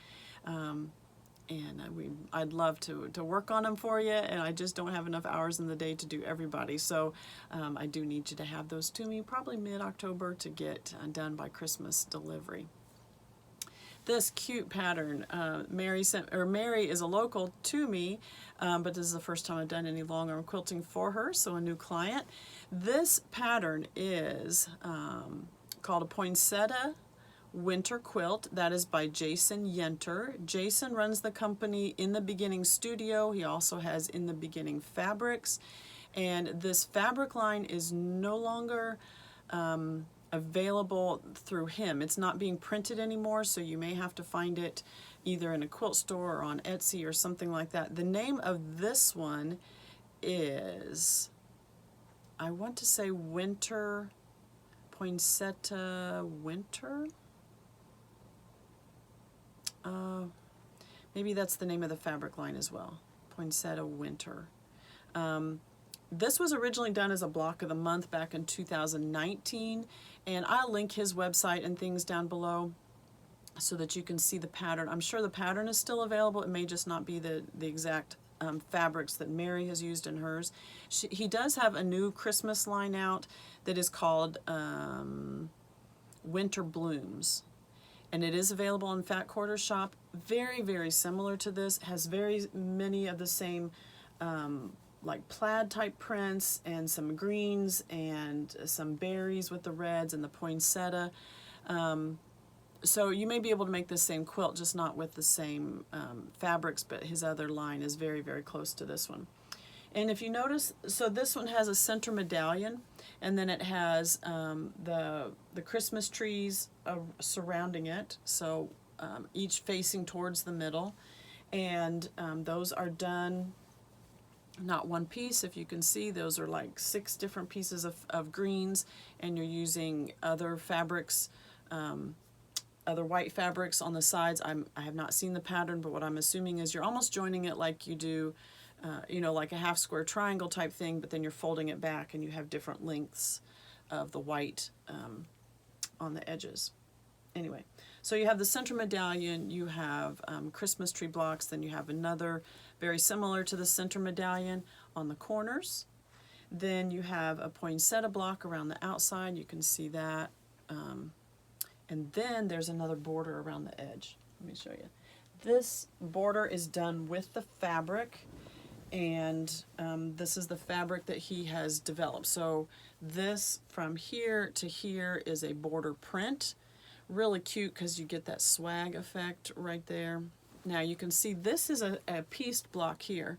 I'd love to work on them for you, and I just don't have enough hours in the day to do everybody. So I do need you to have those to me probably mid-October to get done by Christmas delivery. This cute pattern, Mary is a local to me, but this is the first time I've done any long arm quilting for her, so a new client. This pattern is called a Poinsettia winter quilt. That is by Jason Yenter. Jason runs the company In the Beginning Studio. He also has In the Beginning Fabrics, and this fabric line is no longer available through him. It's not being printed anymore, so you may have to find it either in a quilt store or on Etsy or something like that. The name of this one is, I want to say Winter, Poinsettia Winter? Maybe that's the name of the fabric line as well, Poinsettia Winter. This was originally done as a block of the month back in 2019, and I'll link his website and things down below so that you can see the pattern. I'm sure the pattern is still available. It may just not be the exact fabrics that Mary has used in hers. He does have a new Christmas line out that is called Winter Blooms, and it is available in Fat Quarter Shop. Very, very similar to this. Has very many of the same like plaid type prints and some greens and some berries with the reds and the poinsettia. So you may be able to make the same quilt, just not with the same fabrics, but his other line is very, very close to this one. And if you notice, so this one has a center medallion, and then it has the Christmas trees surrounding it, so each facing towards the middle. And those are done not one piece. If you can see, those are like 6 different pieces of greens, and you're using other fabrics, other white fabrics on the sides. I have not seen the pattern, but what I'm assuming is you're almost joining it like you do, you know, like a half square triangle type thing, but then you're folding it back and you have different lengths of the white on the edges. Anyway, so you have the center medallion, you have Christmas tree blocks, then you have another very similar to the center medallion on the corners. Then you have a poinsettia block around the outside, you can see that. And then there's another border around the edge. Let me show you. This border is done with the fabric, and this is the fabric that he has developed. So this from here to here is a border print. Really cute because you get that swag effect right there. Now you can see this is a pieced block here,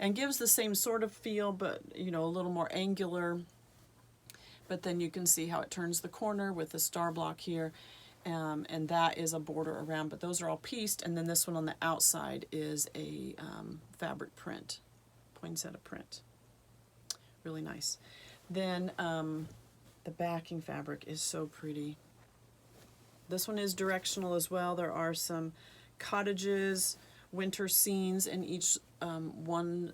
and gives the same sort of feel, but you know, a little more angular. But then you can see how it turns the corner with the star block here, and that is a border around, but those are all pieced. And then this one on the outside is a fabric print, poinsettia print. Really nice. Then the backing fabric is so pretty. This one is directional as well. There are some cottages, winter scenes in each one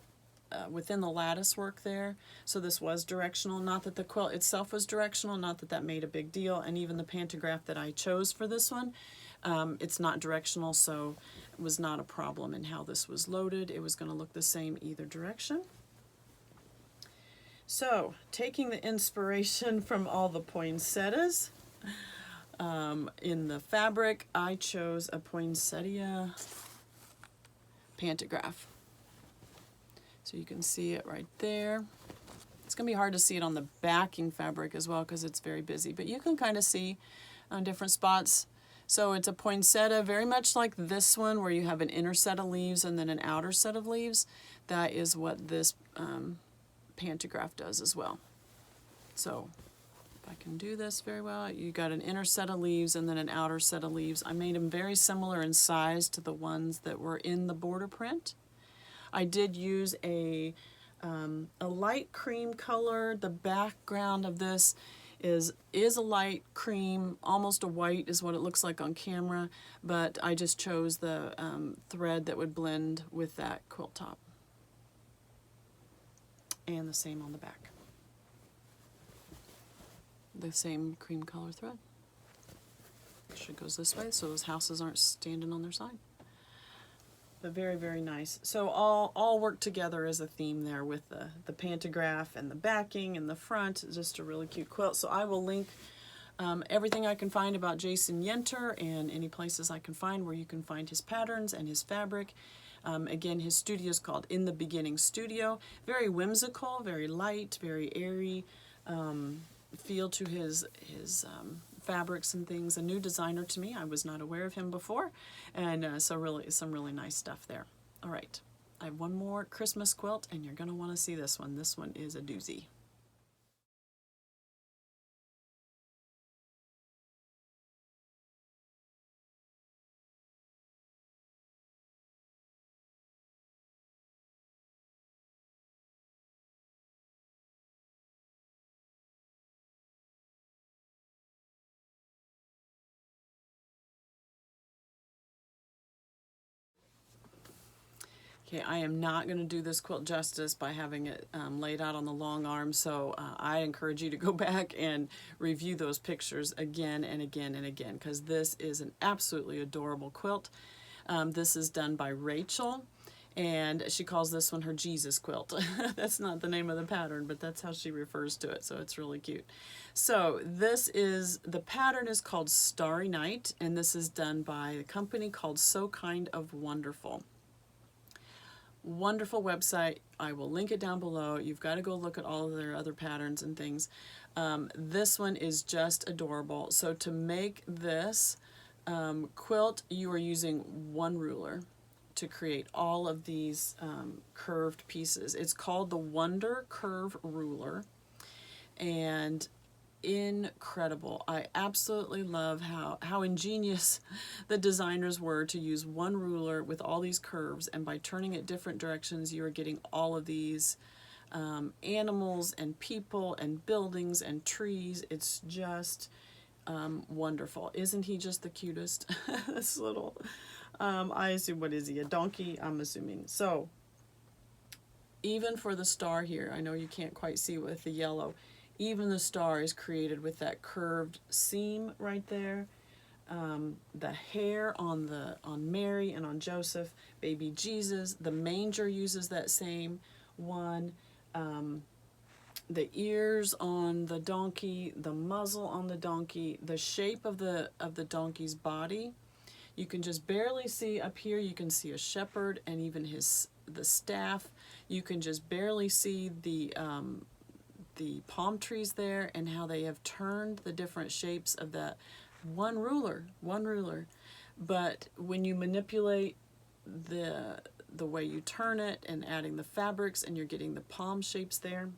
within the lattice work there. So this was directional. Not that the quilt itself was directional, not that that made a big deal. And even the pantograph that I chose for this one, it's not directional, so it was not a problem in how this was loaded. It was going to look the same either direction. So taking the inspiration from all the poinsettias, in the fabric, I chose a Poinsettia Pantograph. So you can see it right there. It's going to be hard to see it on the backing fabric as well because it's very busy, but you can kind of see on different spots. So it's a poinsettia, very much like this one where you have an inner set of leaves and then an outer set of leaves. That is what this pantograph does as well. So I can do this very well. You got an inner set of leaves and then an outer set of leaves. I made them very similar in size to the ones that were in the border print. I did use a light cream color. The background of this is a light cream, almost a white is what it looks like on camera, but I just chose the thread that would blend with that quilt top. And the same on the back. The same cream color thread. It goes this way so those houses aren't standing on their side. But very, very nice. So all work together as a theme there with the pantograph and the backing and the front. Just a really cute quilt. So I will link everything I can find about Jason Yenter and any places I can find where you can find his patterns and his fabric. Again, his studio is called In the Beginning Studio. Very whimsical, very light, very airy. Feel to his fabrics and things. A new designer to me. I was not aware of him before, and so really some really nice stuff there. All right, I have one more Christmas quilt, and you're going to want to see this one. This one is a doozy. Okay, I am not going to do this quilt justice by having it laid out on the long arm, so I encourage you to go back and review those pictures again and again and again, because this is an absolutely adorable quilt. This is done by Rachel, and she calls this one her Jesus quilt. That's not the name of the pattern, but that's how she refers to it, so it's really cute. So the pattern is called Starry Night, and this is done by a company called So Kind of Wonderful. Wonderful website. I will link it down below. You've got to go look at all of their other patterns and things. This one is just adorable. So to make this, quilt, you are using one ruler to create all of these curved pieces. It's called the Wonder Curve Ruler, and incredible. I absolutely love how ingenious the designers were to use one ruler with all these curves, and by turning it different directions, you are getting all of these animals and people and buildings and trees. It's just wonderful. Isn't he just the cutest? This little, I assume, what is he, a donkey? I'm assuming. So, even for the star here, I know you can't quite see with the yellow, even the star is created with that curved seam right there. The hair on Mary and on Joseph, baby Jesus, the manger uses that same one. The ears on the donkey, the muzzle on the donkey, the shape of the donkey's body. You can just barely see up here. You can see a shepherd and even the staff. You can just barely see the palm trees there, and how they have turned the different shapes of that one ruler. But when you manipulate the way you turn it and adding the fabrics, and you're getting the palm shapes there.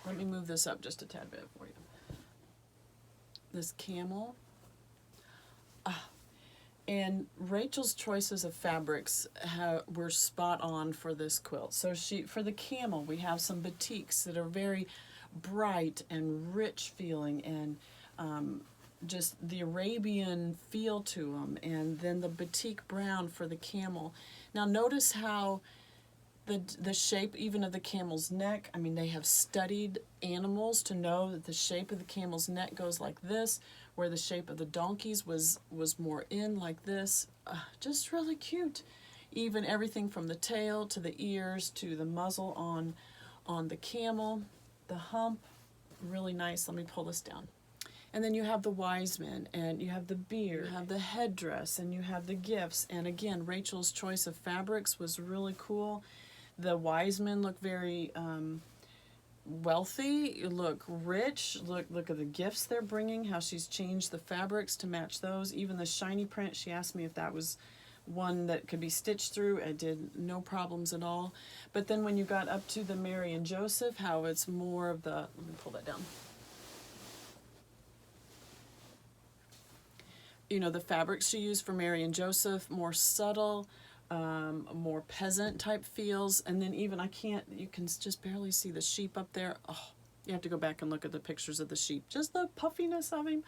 Let me move this up just a tad bit for you. This camel. And Rachel's choices of fabrics were spot on for this quilt. So for the camel, we have some batiks that are very bright and rich feeling, and just the Arabian feel to them, and then the batik brown for the camel. Now notice how the shape even of the camel's neck, I mean, they have studied animals to know that the shape of the camel's neck goes like this, where the shape of the donkey's was more in like this. Just really cute. Even everything from the tail to the ears to the muzzle on the camel, the hump, really nice. Let me pull this down. And then you have the wise men, and you have the beard, you have the headdress, and you have the gifts. And again, Rachel's choice of fabrics was really cool. The wise men look very wealthy, look rich, look at the gifts they're bringing, how she's changed the fabrics to match those. Even the shiny print, she asked me if that was one that could be stitched through. I did, no problems at all. But then when you got up to the Mary and Joseph, how it's more of the, let me pull that down. You know, the fabrics she used for Mary and Joseph, more subtle, more peasant type feels. And then even you can just barely see the sheep up there. Oh, you have to go back and look at the pictures of the sheep. Just the puffiness of him.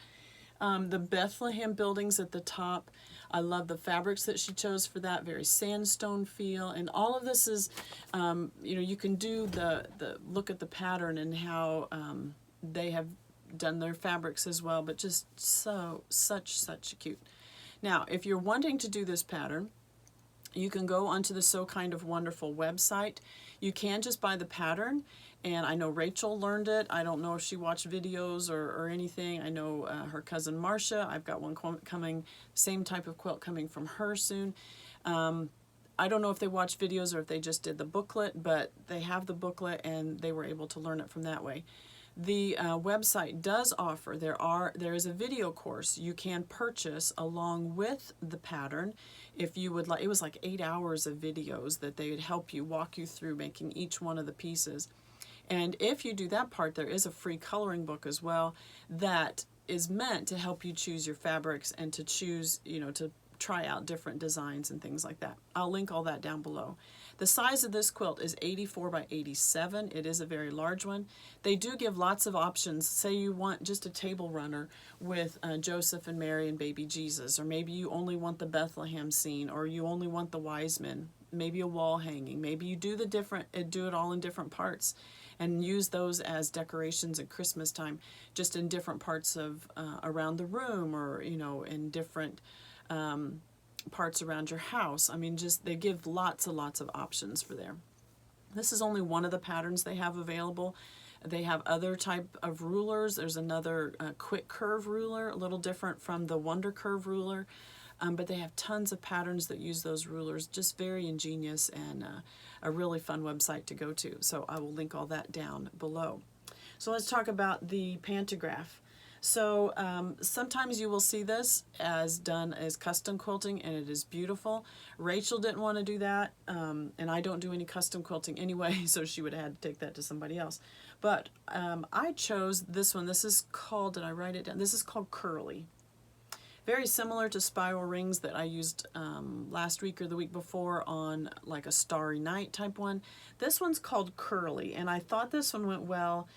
The Bethlehem buildings at the top. I love the fabrics that she chose for that, very sandstone feel. And all of this is, you know, you can do the look at the pattern and how they have done their fabrics as well, but just such cute. Now, if you're wanting to do this pattern, you can go onto the So Kind of Wonderful website. You can just buy the pattern, and I know Rachel learned it. I don't know if she watched videos or anything. I know her cousin Marsha, I've got one coming, same type of quilt coming from her soon. I don't know if they watched videos or if they just did the booklet, but they have the booklet and they were able to learn it from that way. The website does offer, there is a video course you can purchase along with the pattern if you would like. It was like 8 hours of videos that they would help you, walk you through making each one of the pieces. And if you do that part, there is a free coloring book as well that is meant to help you choose your fabrics and to choose, you know, to try out different designs and things like that. I'll link all that down below. The size of this quilt is 84 by 87. It is a very large one. They do give lots of options. Say you want just a table runner with Joseph and Mary and baby Jesus, or maybe you only want the Bethlehem scene, or you only want the wise men, maybe a wall hanging. Maybe you do it all in different parts and use those as decorations at Christmas time, just in different parts of around the room, or, you know, in different parts around your house. I mean, just they give lots and lots of options for there. This is only one of the patterns they have available. They have other type of rulers. There's another quick curve ruler, a little different from the Wonder Curve ruler, but they have tons of patterns that use those rulers. Just very ingenious and a really fun website to go to. So I will link all that down below. So let's talk about the Pantograph. So sometimes you will see this as done as custom quilting, and it is beautiful. Rachel didn't want to do that, and I don't do any custom quilting anyway, so she would have had to take that to somebody else. But I chose this one. This is called, did I write it down? This is called Curly. Very similar to spiral rings that I used last week or the week before on like a Starry Night type one. This one's called Curly, and I thought this one went well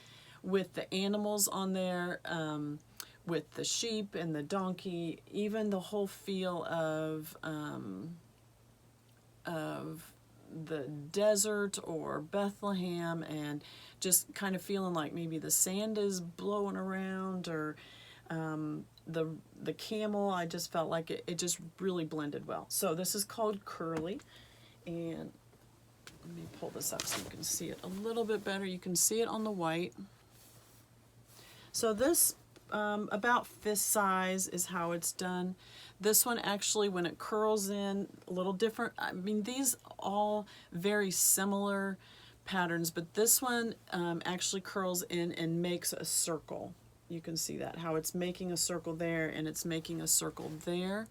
with the animals on there, with the sheep and the donkey, even the whole feel of the desert or Bethlehem, and just kind of feeling like maybe the sand is blowing around, or the camel. I just felt like it just really blended well. So this is called Curly, and let me pull this up so you can see it a little bit better. You can see it on the white. So this about fist size is how it's done. This one actually, when it curls in, a little different. I mean, these all very similar patterns, but this one actually curls in and makes a circle. You can see that, how it's making a circle there and it's making a circle there.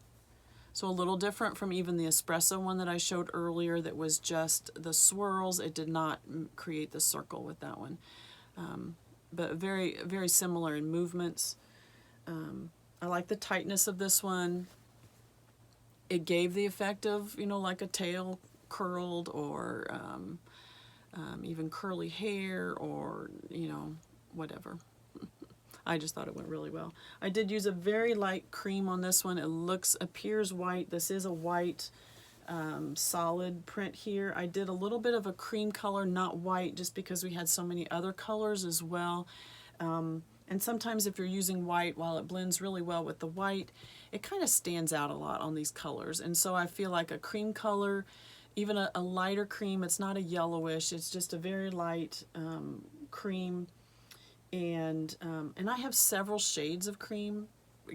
So a little different from even the espresso one that I showed earlier that was just the swirls. It did not create the circle with that one. But very, very similar in movements. I like the tightness of this one. It gave the effect of, you know, like a tail curled, or even curly hair, or, you know, whatever. I just thought it went really well. I did use a very light cream on this one. It appears white. This is a white solid print here. I did a little bit of a cream color, not white, just because we had so many other colors as well. And sometimes if you're using white, while it blends really well with the white, it kind of stands out a lot on these colors. And so I feel like a cream color, even a lighter cream, it's not a yellowish, it's just a very light cream. And I have several shades of cream,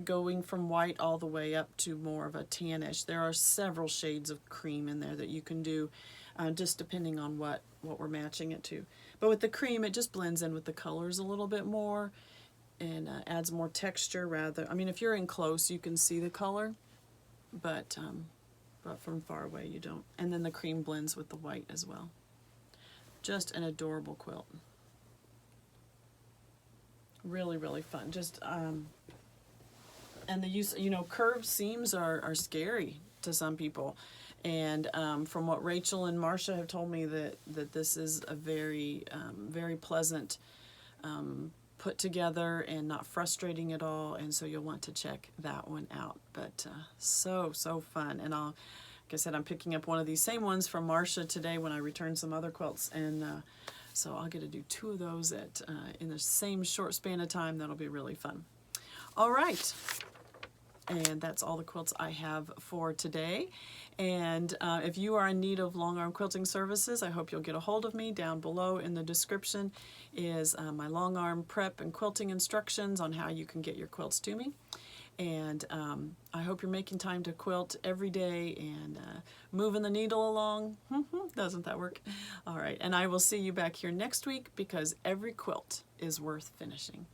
going from white all the way up to more of a tannish. There are several shades of cream in there that you can do, just depending on what we're matching it to. But with the cream, it just blends in with the colors a little bit more, and adds more texture. Rather, I mean, if you're in close, you can see the color, but from far away you don't. And then the cream blends with the white as well. Just an adorable quilt. Really, really fun. Just and the use, you know, curved seams are scary to some people, and from what Rachel and Marsha have told me, that this is a very very pleasant put together and not frustrating at all, and so you'll want to check that one out. But so fun. And like I said, I'm picking up one of these same ones from Marsha today when I return some other quilts, and so I'll get to do 2 of those in the same short span of time. That'll be really fun. All right. And that's all the quilts I have for today. And if you are in need of long arm quilting services, I hope you'll get a hold of me. Down below in the description is my long arm prep and quilting instructions on how you can get your quilts to me. And I hope you're making time to quilt every day and moving the needle along. Doesn't that work? All right, and I will see you back here next week, because every quilt is worth finishing.